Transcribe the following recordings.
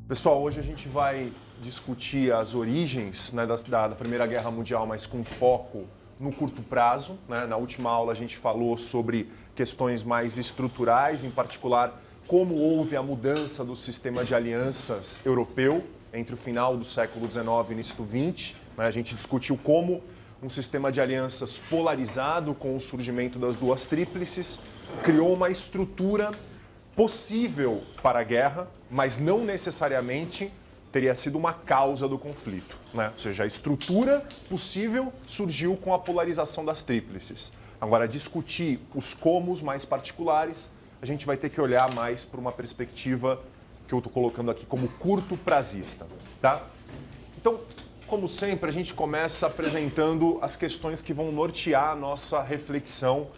Pessoal, hoje a gente vai discutir as origens, né, da Primeira Guerra Mundial, mas com foco no curto prazo, né? Na última aula a gente falou sobre questões mais estruturais, em particular como houve a mudança do sistema de alianças europeu entre o final do século XIX e início do XX. Né? A gente discutiu como um sistema de alianças polarizado com o surgimento das duas tríplices criou uma estrutura possível para a guerra, mas não necessariamente teria sido uma causa do conflito, né? Ou seja, a estrutura possível surgiu com a polarização das tríplices. Agora, discutir os comos mais particulares, a gente vai ter que olhar mais para uma perspectiva que eu estou colocando aqui como curto prazista, tá? Então, como sempre, a gente começa apresentando as questões que vão nortear a nossa reflexão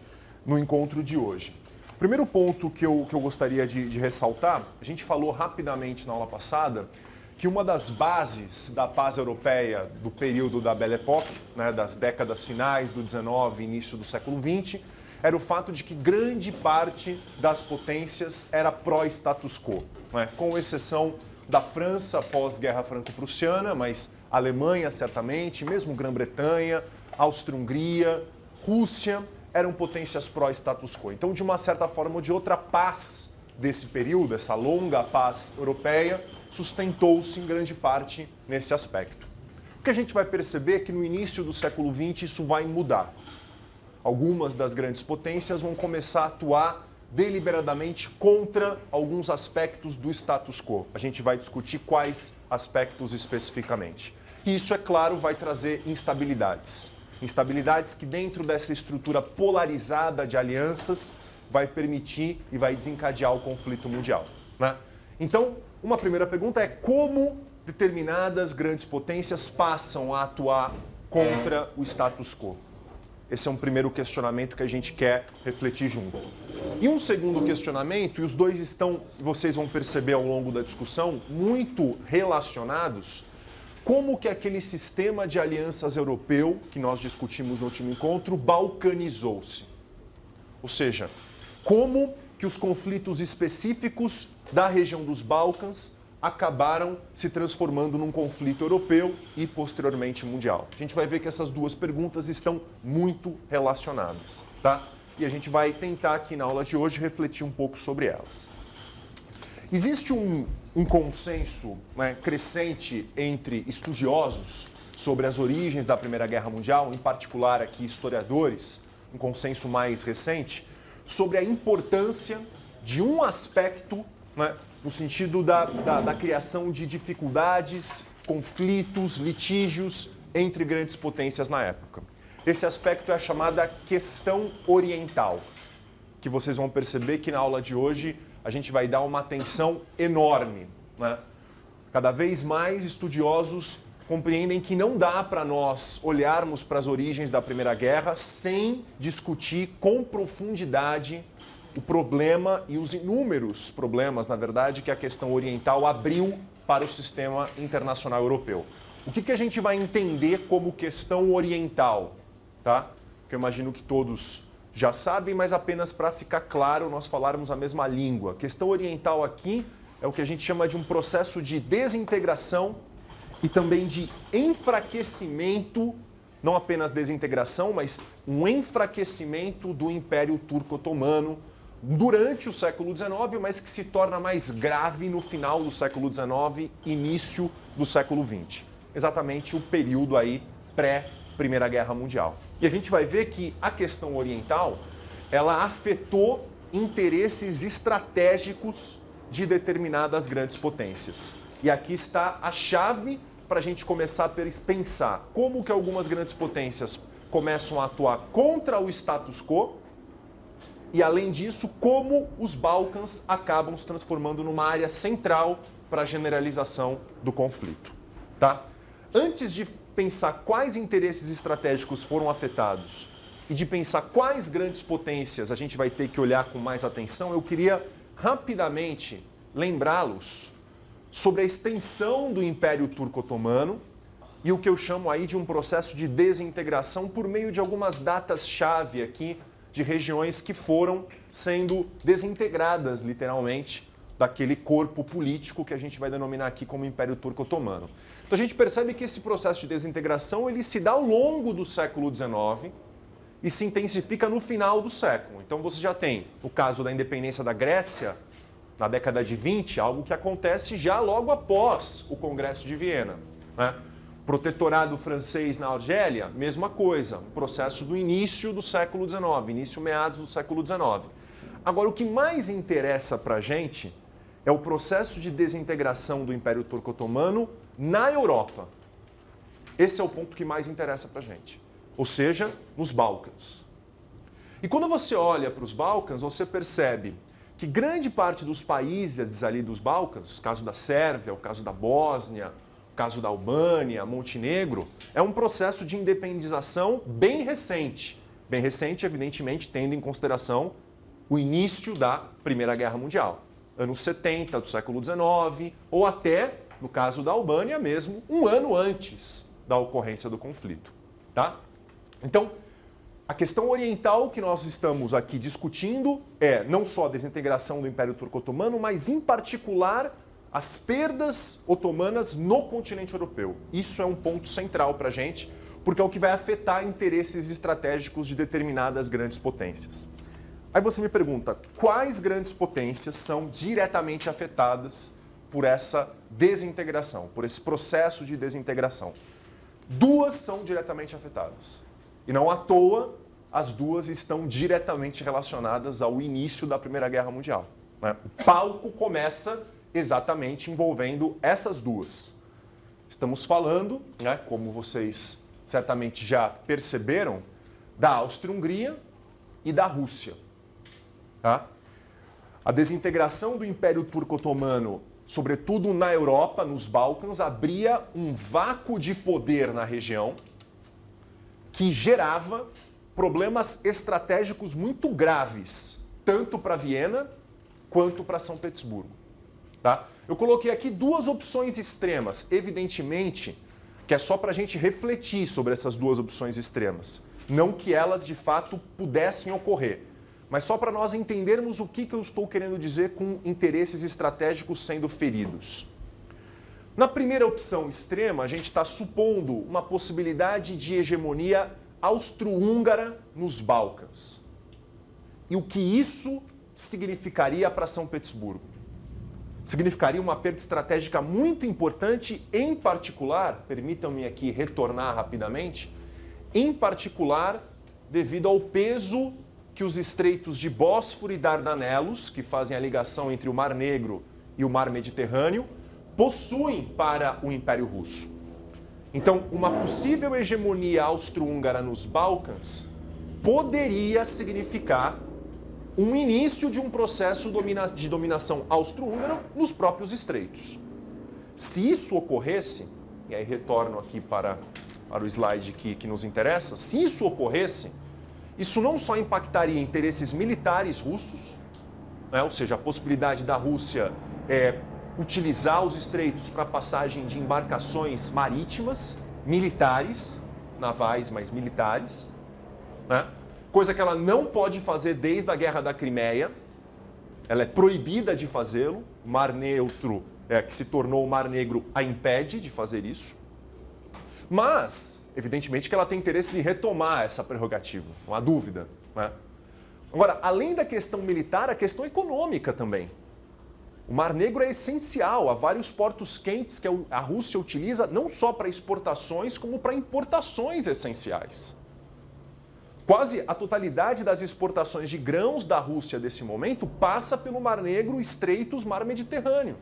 no encontro de hoje. O primeiro ponto que eu gostaria de ressaltar, a gente falou rapidamente na aula passada, que uma das bases da paz europeia do período da Belle Époque, né, das décadas finais do XIX e início do século XX, era o fato de que grande parte das potências era pró-status quo, né, com exceção da França pós-guerra franco-prussiana, mas Alemanha certamente, mesmo Grã-Bretanha, Áustria-Hungria, Rússia, eram potências pró-status quo. Então, de uma certa forma ou de outra, a paz desse período, essa longa paz europeia, sustentou-se em grande parte nesse aspecto. O que a gente vai perceber é que no início do século XX isso vai mudar. Algumas das grandes potências vão começar a atuar deliberadamente contra alguns aspectos do status quo. A gente vai discutir quais aspectos especificamente. E isso, é claro, vai trazer instabilidades. Instabilidades que dentro dessa estrutura polarizada de alianças vai permitir e vai desencadear o conflito mundial, né? Então, uma primeira pergunta é como determinadas grandes potências passam a atuar contra o status quo? Esse é um primeiro questionamento que a gente quer refletir junto. E um segundo questionamento, e os dois estão, vocês vão perceber ao longo da discussão, muito relacionados, como que aquele sistema de alianças europeu, que nós discutimos no último encontro, balcanizou-se. Ou seja, como que os conflitos específicos da região dos Balcãs acabaram se transformando num conflito europeu e, posteriormente, mundial. A gente vai ver que essas duas perguntas estão muito relacionadas, tá? E a gente vai tentar aqui na aula de hoje refletir um pouco sobre elas. Existe um consenso, né, crescente entre estudiosos sobre as origens da Primeira Guerra Mundial, em particular aqui historiadores, um consenso mais recente, sobre a importância de um aspecto, né, no sentido da criação de dificuldades, conflitos, litígios entre grandes potências na época. Esse aspecto é a chamada questão oriental, que vocês vão perceber que na aula de hoje a gente vai dar uma atenção enorme, né? Cada vez mais estudiosos compreendem que não dá para nós olharmos para as origens da Primeira Guerra sem discutir com profundidade o problema e os inúmeros problemas, na verdade, que a questão oriental abriu para o sistema internacional europeu. O que a gente vai entender como questão oriental, tá? Que eu imagino que todos já sabem, mas apenas para ficar claro, nós falarmos a mesma língua. A questão oriental aqui é o que a gente chama de um processo de desintegração e também de enfraquecimento, não apenas desintegração, mas um enfraquecimento do Império Turco-Otomano durante o século XIX, mas que se torna mais grave no final do século XIX, início do século XX. Exatamente o período aí pré-Primeira Guerra Mundial. E a gente vai ver que a questão oriental, ela afetou interesses estratégicos de determinadas grandes potências. E aqui está a chave para a gente começar a pensar como que algumas grandes potências começam a atuar contra o status quo e, além disso, como os Balcãs acabam se transformando numa área central para a generalização do conflito, tá? Antes de pensar quais interesses estratégicos foram afetados e de pensar quais grandes potências a gente vai ter que olhar com mais atenção, eu queria rapidamente lembrá-los sobre a extensão do Império Turco-Otomano e o que eu chamo aí de um processo de desintegração por meio de algumas datas-chave aqui de regiões que foram sendo desintegradas, literalmente, daquele corpo político que a gente vai denominar aqui como Império Turco-Otomano. Então a gente percebe que esse processo de desintegração ele se dá ao longo do século XIX e se intensifica no final do século. Então você já tem, no caso da independência da Grécia, na década de 20, algo que acontece já logo após o Congresso de Viena, né? Protetorado francês na Argélia, mesma coisa, um processo do início do século XIX, início meados do século XIX. Agora, o que mais interessa para a gente é o processo de desintegração do Império Turco-Otomano na Europa. Esse é o ponto que mais interessa para a gente, ou seja, nos Balcãs. E quando você olha para os Balcãs, você percebe que grande parte dos países ali dos Balcãs, o caso da Sérvia, o caso da Bósnia, o caso da Albânia, Montenegro, é um processo de independização bem recente. Bem recente, evidentemente, tendo em consideração o início da Primeira Guerra Mundial. Anos 70 do século XIX, ou até, no caso da Albânia mesmo, um ano antes da ocorrência do conflito. Tá? Então, a questão oriental que nós estamos aqui discutindo é não só a desintegração do Império Turco-Otomano, mas, em particular, as perdas otomanas no continente europeu. Isso é um ponto central para a gente, porque é o que vai afetar interesses estratégicos de determinadas grandes potências. Aí você me pergunta, quais grandes potências são diretamente afetadas por essa desintegração, por esse processo de desintegração? Duas são diretamente afetadas. E não à toa, as duas estão diretamente relacionadas ao início da Primeira Guerra Mundial, né? O palco começa exatamente envolvendo essas duas. Estamos falando, né, como vocês certamente já perceberam, da Áustria-Hungria e da Rússia. Tá? A desintegração do Império Turco-Otomano, sobretudo na Europa, nos Balcãs, abria um vácuo de poder na região que gerava problemas estratégicos muito graves, tanto para Viena quanto para São Petersburgo. Tá? Eu coloquei aqui duas opções extremas, evidentemente que é só para a gente refletir sobre essas duas opções extremas, não que elas de fato pudessem ocorrer, mas só para nós entendermos o que eu estou querendo dizer com interesses estratégicos sendo feridos. Na primeira opção extrema, a gente está supondo uma possibilidade de hegemonia austro-húngara nos Balcãs. E o que isso significaria para São Petersburgo? Significaria uma perda estratégica muito importante, em particular, permitam-me aqui retornar rapidamente, em particular devido ao peso que os estreitos de Bósforo e Dardanelos, que fazem a ligação entre o Mar Negro e o Mar Mediterrâneo, possuem para o Império Russo. Então, uma possível hegemonia austro-húngara nos Balcãs poderia significar um início de um processo de dominação austro-húngara nos próprios estreitos. Se isso ocorresse, e aí retorno aqui para o slide que nos interessa, se isso ocorresse, isso não só impactaria interesses militares russos, né, ou seja, a possibilidade da Rússia utilizar os estreitos para passagem de embarcações marítimas, militares, navais, mas militares, né? Coisa que ela não pode fazer desde a Guerra da Crimeia, ela é proibida de fazê-lo, o Mar Neutro, que se tornou o Mar Negro, a impede de fazer isso, mas, evidentemente, que ela tem interesse em retomar essa prerrogativa, não há dúvida, né? Agora, além da questão militar, a questão econômica também. O Mar Negro é essencial, há vários portos quentes que a Rússia utiliza não só para exportações, como para importações essenciais. Quase a totalidade das exportações de grãos da Rússia desse momento passa pelo Mar Negro, estreitos, Mar Mediterrâneo.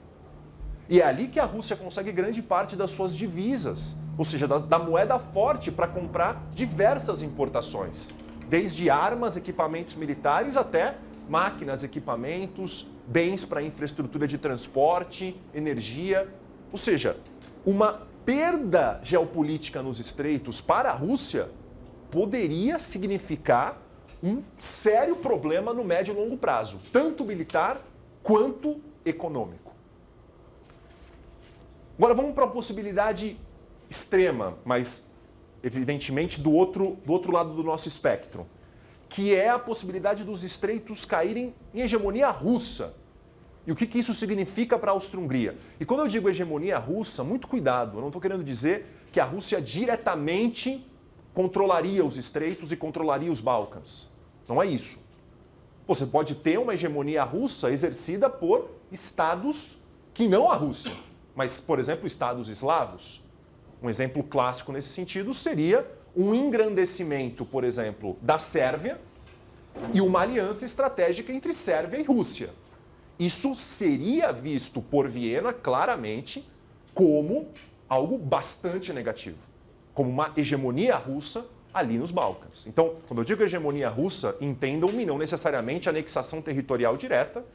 E é ali que a Rússia consegue grande parte das suas divisas, ou seja, da moeda forte para comprar diversas importações, desde armas, equipamentos militares até máquinas, equipamentos, bens para infraestrutura de transporte, energia. Ou seja, uma perda geopolítica nos estreitos para a Rússia poderia significar um sério problema no médio e longo prazo, tanto militar quanto econômico. Agora vamos para a possibilidade extrema, mas evidentemente do outro lado do nosso espectro, que é a possibilidade dos estreitos caírem em hegemonia russa. E o que isso significa para a Áustria-Hungria? E quando eu digo hegemonia russa, muito cuidado, eu não estou querendo dizer que a Rússia diretamente controlaria os estreitos e controlaria os Balcãs. Não é isso. Você pode ter uma hegemonia russa exercida por estados que não a Rússia, mas, por exemplo, estados eslavos. Um exemplo clássico nesse sentido seria um engrandecimento, por exemplo, da Sérvia e uma aliança estratégica entre Sérvia e Rússia. Isso seria visto por Viena claramente como algo bastante negativo, como uma hegemonia russa ali nos Balcãs. Então, quando eu digo hegemonia russa, entendam-me não necessariamente anexação territorial direta,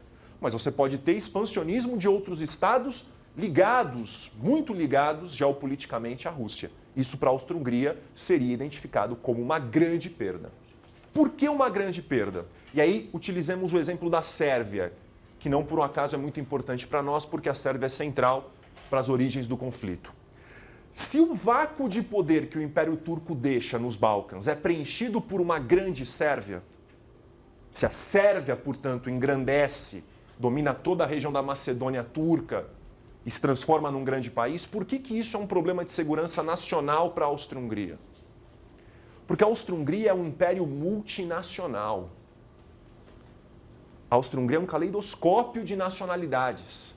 mas você pode ter expansionismo de outros estados ligados, muito ligados geopoliticamente à Rússia. Isso para a Áustria-Hungria seria identificado como uma grande perda. Por que uma grande perda? E aí utilizemos o exemplo da Sérvia, que não por um acaso é muito importante para nós, porque a Sérvia é central para as origens do conflito. Se o vácuo de poder que o Império Turco deixa nos Balcãs é preenchido por uma grande Sérvia, se a Sérvia, portanto, engrandece, domina toda a região da Macedônia turca e se transforma num grande país, por que isso é um problema de segurança nacional para a Áustria-Hungria? Porque a Áustria-Hungria é um império multinacional. A Áustria-Hungria é um caleidoscópio de nacionalidades.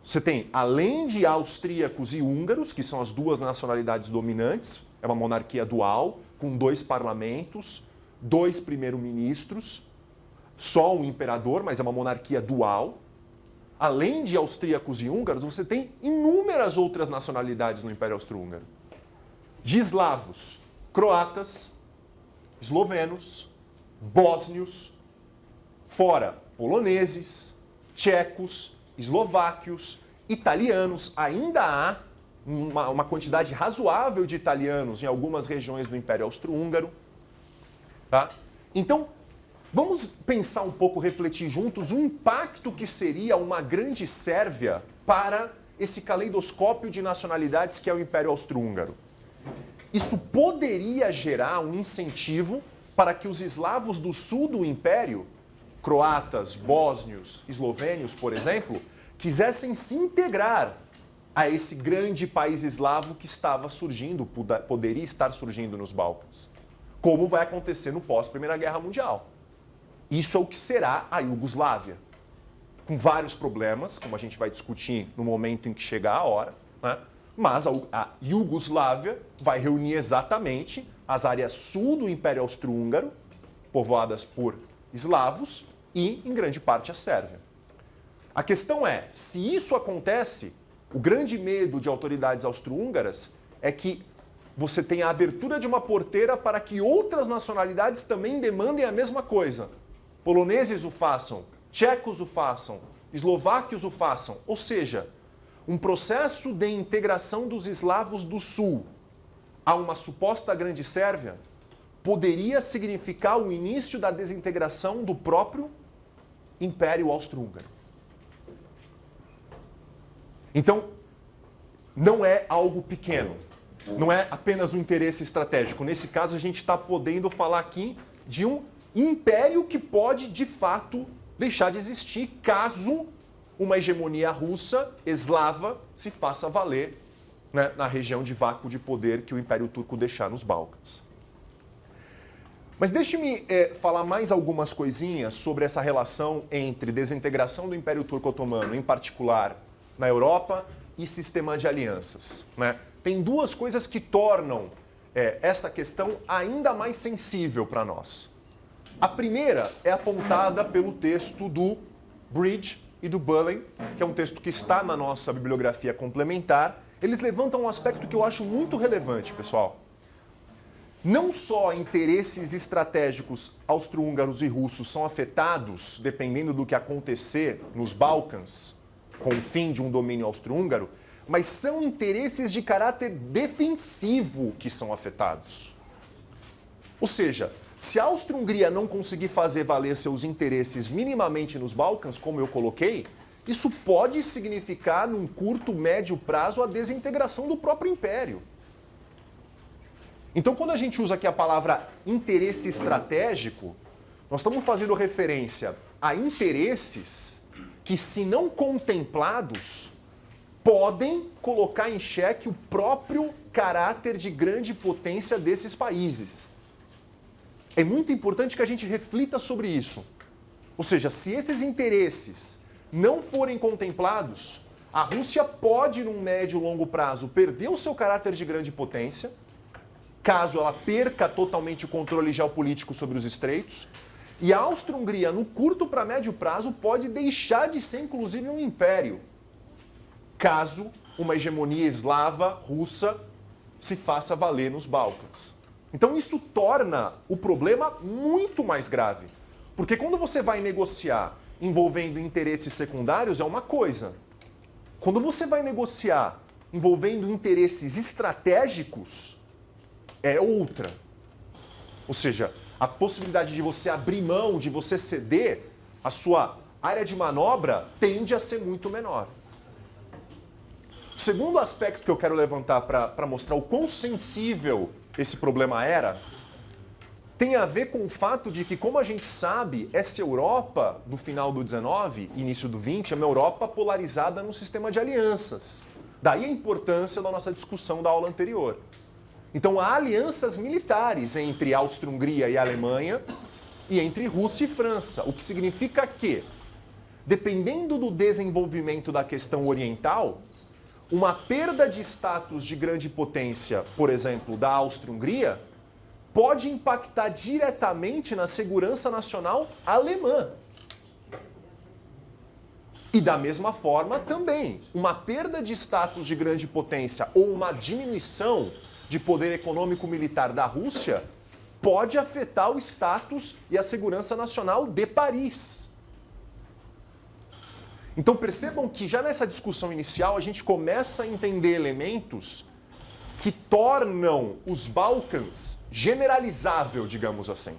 Você tem, além de austríacos e húngaros, que são as duas nacionalidades dominantes, é uma monarquia dual, com 2 parlamentos, 2 primeiros-ministros, só um imperador, mas é uma monarquia dual. Além de austríacos e húngaros, você tem inúmeras outras nacionalidades no Império Austro-Húngaro. De eslavos, croatas, eslovenos, bósnios, fora poloneses, tchecos, eslováquios, italianos. Ainda há uma quantidade razoável de italianos em algumas regiões do Império Austro-Húngaro. Tá? Então, vamos pensar um pouco, refletir juntos o impacto que seria uma grande Sérvia para esse caleidoscópio de nacionalidades que é o Império Austro-Húngaro. Isso poderia gerar um incentivo para que os eslavos do sul do Império, croatas, bósnios, eslovênios, por exemplo, quisessem se integrar a esse grande país eslavo que estava surgindo, poderia estar surgindo nos Balcãs, como vai acontecer no pós-Primeira Guerra Mundial. Isso é o que será a Iugoslávia, com vários problemas, como a gente vai discutir no momento em que chegar a hora, né? Mas a Iugoslávia vai reunir exatamente as áreas sul do Império Austro-Húngaro, povoadas por eslavos, e, em grande parte, a Sérvia. A questão é, se isso acontece, o grande medo de autoridades austro-húngaras é que você tenha a abertura de uma porteira para que outras nacionalidades também demandem a mesma coisa. Poloneses o façam, tchecos o façam, eslováquios o façam. Ou seja, um processo de integração dos eslavos do sul a uma suposta grande Sérvia poderia significar o início da desintegração do próprio Império Austro-Húngaro. Então, não é algo pequeno, não é apenas um interesse estratégico. Nesse caso, a gente está podendo falar aqui de um império que pode, de fato, deixar de existir caso uma hegemonia russa, eslava, se faça valer, né, na região de vácuo de poder que o Império Turco deixar nos Balcãs. Mas deixe-me falar mais algumas coisinhas sobre essa relação entre desintegração do Império Turco Otomano, em particular na Europa, e sistema de alianças, né? Tem duas coisas que tornam essa questão ainda mais sensível para nós. A primeira é apontada pelo texto do Bridge e do Bullen, que é um texto que está na nossa bibliografia complementar. Eles levantam um aspecto que eu acho muito relevante, pessoal. Não só interesses estratégicos austro-húngaros e russos são afetados, dependendo do que acontecer nos Balcãs, com o fim de um domínio austro-húngaro, mas são interesses de caráter defensivo que são afetados. Ou seja, se a Áustria-Hungria não conseguir fazer valer seus interesses minimamente nos Balcãs, como eu coloquei, isso pode significar, num curto, médio prazo, a desintegração do próprio império. Então, quando a gente usa aqui a palavra interesse estratégico, nós estamos fazendo referência a interesses que, se não contemplados, podem colocar em xeque o próprio caráter de grande potência desses países. É muito importante que a gente reflita sobre isso. Ou seja, se esses interesses não forem contemplados, a Rússia pode, num médio e longo prazo, perder o seu caráter de grande potência, caso ela perca totalmente o controle geopolítico sobre os estreitos, e a Áustria-Hungria, no curto para médio prazo, pode deixar de ser, inclusive, um império, caso uma hegemonia eslava, russa, se faça valer nos Balcãs. Então isso torna o problema muito mais grave. Porque quando você vai negociar envolvendo interesses secundários é uma coisa. Quando você vai negociar envolvendo interesses estratégicos é outra. Ou seja, a possibilidade de você abrir mão, de você ceder, a sua área de manobra tende a ser muito menor. O segundo aspecto que eu quero levantar para mostrar o quão sensível esse problema era, tem a ver com o fato de que, como a gente sabe, essa Europa do final do 19 e início do 20 é uma Europa polarizada no sistema de alianças. Daí a importância da nossa discussão da aula anterior. Então há alianças militares entre Áustria-Hungria e Alemanha e entre Rússia e França, o que significa que, dependendo do desenvolvimento da questão oriental, uma perda de status de grande potência, por exemplo, da Áustria-Hungria, pode impactar diretamente na segurança nacional alemã. E da mesma forma também, uma perda de status de grande potência ou uma diminuição de poder econômico-militar da Rússia pode afetar o status e a segurança nacional de Paris. Então percebam que já nessa discussão inicial a gente começa a entender elementos que tornam os Balcãs generalizável, digamos assim.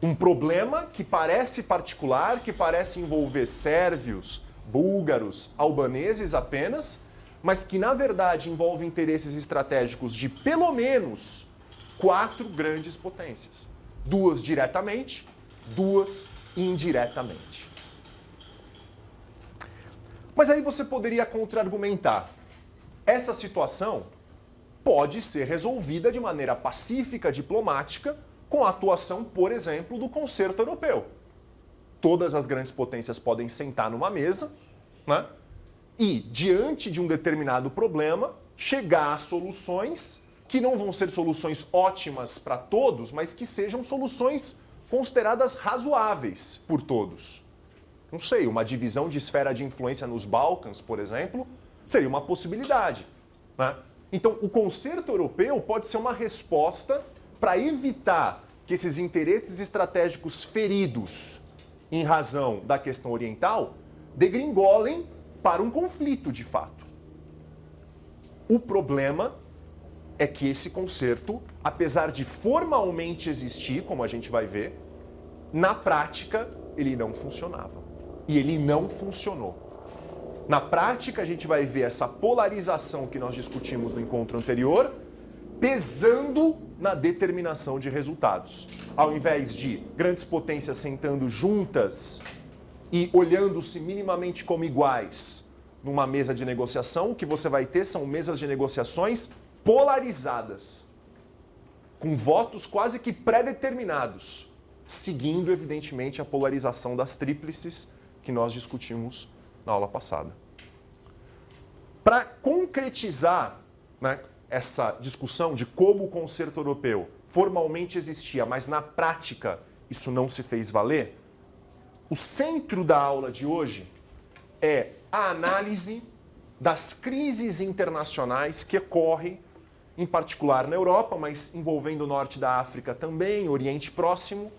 Um problema que parece particular, que parece envolver sérvios, búlgaros, albaneses apenas, mas que na verdade envolve interesses estratégicos de pelo menos 4 grandes potências. 2 diretamente, 2 indiretamente. Mas aí você poderia contra-argumentar. Essa situação pode ser resolvida de maneira pacífica, diplomática, com a atuação, por exemplo, do Concerto Europeu. Todas as grandes potências podem sentar numa mesa, né? E, diante de um determinado problema, chegar a soluções que não vão ser soluções ótimas para todos, mas que sejam soluções consideradas razoáveis por todos. Não sei, uma divisão de esfera de influência nos Balcãs, por exemplo, seria uma possibilidade, né? Então, o Concerto Europeu pode ser uma resposta para evitar que esses interesses estratégicos feridos em razão da questão oriental degringolem para um conflito de fato. O problema é que esse concerto, apesar de formalmente existir, como a gente vai ver, na prática ele não funcionava. E ele não funcionou. Na prática, a gente vai ver essa polarização que nós discutimos no encontro anterior, pesando na determinação de resultados. Ao invés de grandes potências sentando juntas e olhando-se minimamente como iguais numa mesa de negociação, o que você vai ter são mesas de negociações polarizadas, com votos quase que pré-determinados, seguindo, evidentemente, a polarização das tríplices que nós discutimos na aula passada. Para concretizar, né, essa discussão de como o Concerto Europeu formalmente existia, mas na prática isso não se fez valer, o centro da aula de hoje é a análise das crises internacionais que ocorrem, em particular na Europa, mas envolvendo o norte da África também, Oriente Próximo,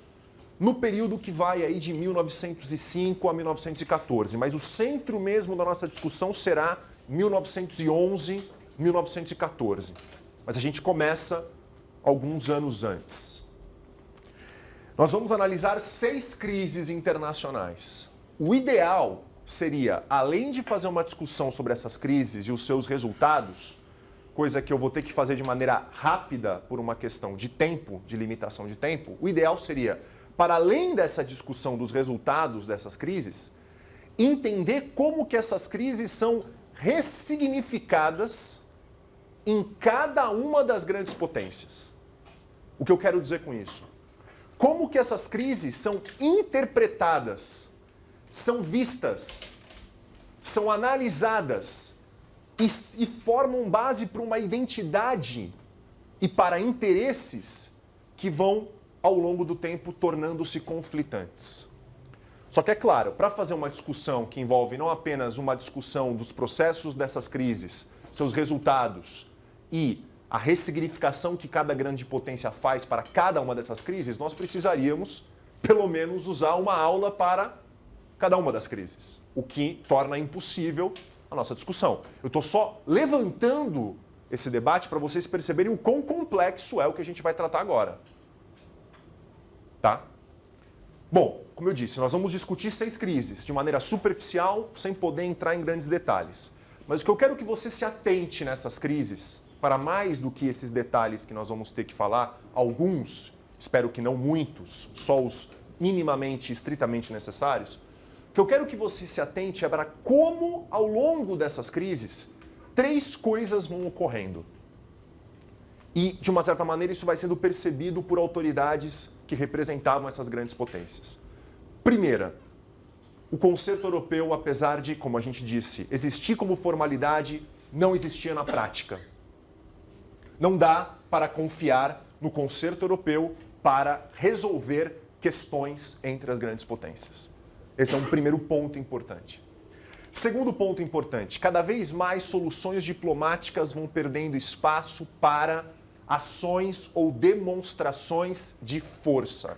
no período que vai aí de 1905 a 1914. Mas o centro mesmo da nossa discussão será 1911, 1914. Mas a gente começa alguns anos antes. Nós vamos analisar 6 crises internacionais. O ideal seria, além de fazer uma discussão sobre essas crises e os seus resultados, coisa que eu vou ter que fazer de maneira rápida por uma questão de tempo, de limitação de tempo, o ideal seria, para além dessa discussão dos resultados dessas crises, entender como que essas crises são ressignificadas em cada uma das grandes potências. O que eu quero dizer com isso? Como que essas crises são interpretadas, são vistas, são analisadas e formam base para uma identidade e para interesses que vão, ao longo do tempo, tornando-se conflitantes. Só que é claro, para fazer uma discussão que envolve não apenas uma discussão dos processos dessas crises, seus resultados e a ressignificação que cada grande potência faz para cada uma dessas crises, nós precisaríamos, pelo menos, usar uma aula para cada uma das crises, o que torna impossível a nossa discussão. Eu estou só levantando esse debate para vocês perceberem o quão complexo é o que a gente vai tratar agora. Tá? Bom, como eu disse, nós vamos discutir 6 crises de maneira superficial, sem poder entrar em grandes detalhes. Mas o que eu quero que você se atente nessas crises, para mais do que esses detalhes que nós vamos ter que falar, alguns, espero que não muitos, só os minimamente, estritamente necessários, o que eu quero que você se atente é para como, ao longo dessas crises, 3 coisas vão ocorrendo. E, de uma certa maneira, isso vai sendo percebido por autoridades que representavam essas grandes potências. Primeira, o concerto europeu, apesar de, como a gente disse, existir como formalidade, não existia na prática. Não dá para confiar no concerto europeu para resolver questões entre as grandes potências. Esse é um primeiro ponto importante. Segundo ponto importante, cada vez mais soluções diplomáticas vão perdendo espaço para ações ou demonstrações de força.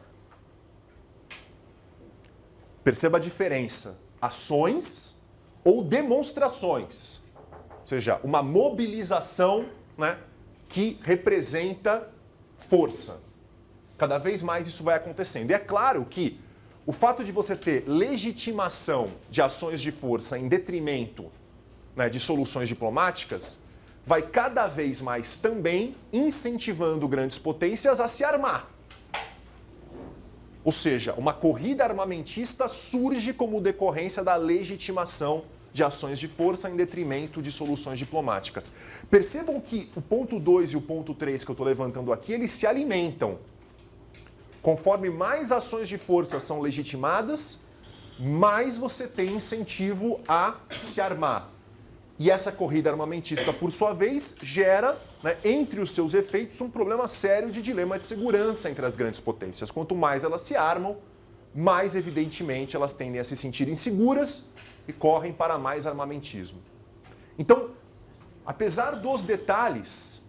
Perceba a diferença. Ações ou demonstrações. Ou seja, uma mobilização, né, que representa força. Cada vez mais isso vai acontecendo. E é claro que o fato de você ter legitimação de ações de força em detrimento, né, de soluções diplomáticas vai cada vez mais também incentivando grandes potências a se armar. Ou seja, uma corrida armamentista surge como decorrência da legitimação de ações de força em detrimento de soluções diplomáticas. Percebam que o ponto 2 e o ponto 3 que eu estou levantando aqui, eles se alimentam. Conforme mais ações de força são legitimadas, mais você tem incentivo a se armar. E essa corrida armamentista, por sua vez, gera, né, entre os seus efeitos, um problema sério de dilema de segurança entre as grandes potências. Quanto mais elas se armam, mais evidentemente elas tendem a se sentir inseguras e correm para mais armamentismo. Então, apesar dos detalhes,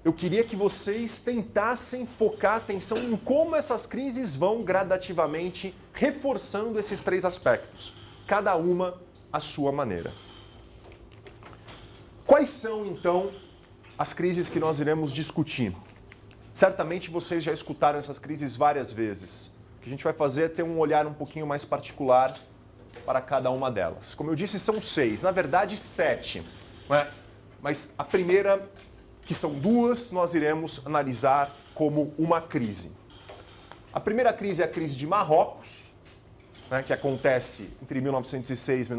eu queria que vocês tentassem focar a atenção em como essas crises vão gradativamente reforçando esses 3 aspectos, cada uma à sua maneira. Quais são, então, as crises que nós iremos discutir? Certamente vocês já escutaram essas crises várias vezes. O que a gente vai fazer é ter um olhar um pouquinho mais particular para cada uma delas. Como eu disse, são 6, na verdade 7. Né? Mas a primeira, que são 2, nós iremos analisar como uma crise. A primeira crise é a crise de Marrocos, né, que acontece entre 1905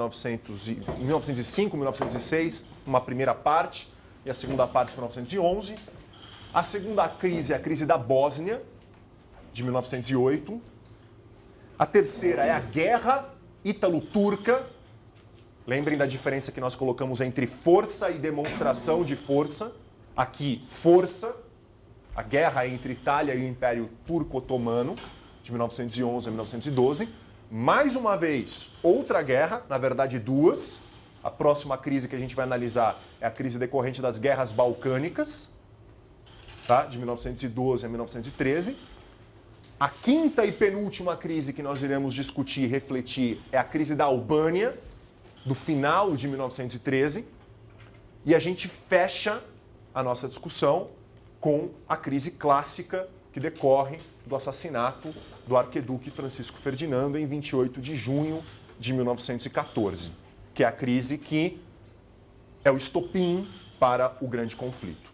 e 1906, uma primeira parte, e a segunda parte em 1911. A segunda crise é a crise da Bósnia, de 1908. A terceira é a Guerra Ítalo-Turca. Lembrem da diferença que nós colocamos entre força e demonstração de força. Aqui, força. A guerra entre Itália e o Império Turco-Otomano, de 1911 a 1912. Mais uma vez, outra guerra, na verdade 2. A próxima crise que a gente vai analisar é a crise decorrente das guerras balcânicas, tá? De 1912 a 1913. A quinta e penúltima crise que nós iremos discutir e refletir é a crise da Albânia, do final de 1913. E a gente fecha a nossa discussão com a crise clássica que decorre do assassinato do arquiduque Francisco Ferdinando em 28 de junho de 1914, que é a crise que é o estopim para o grande conflito.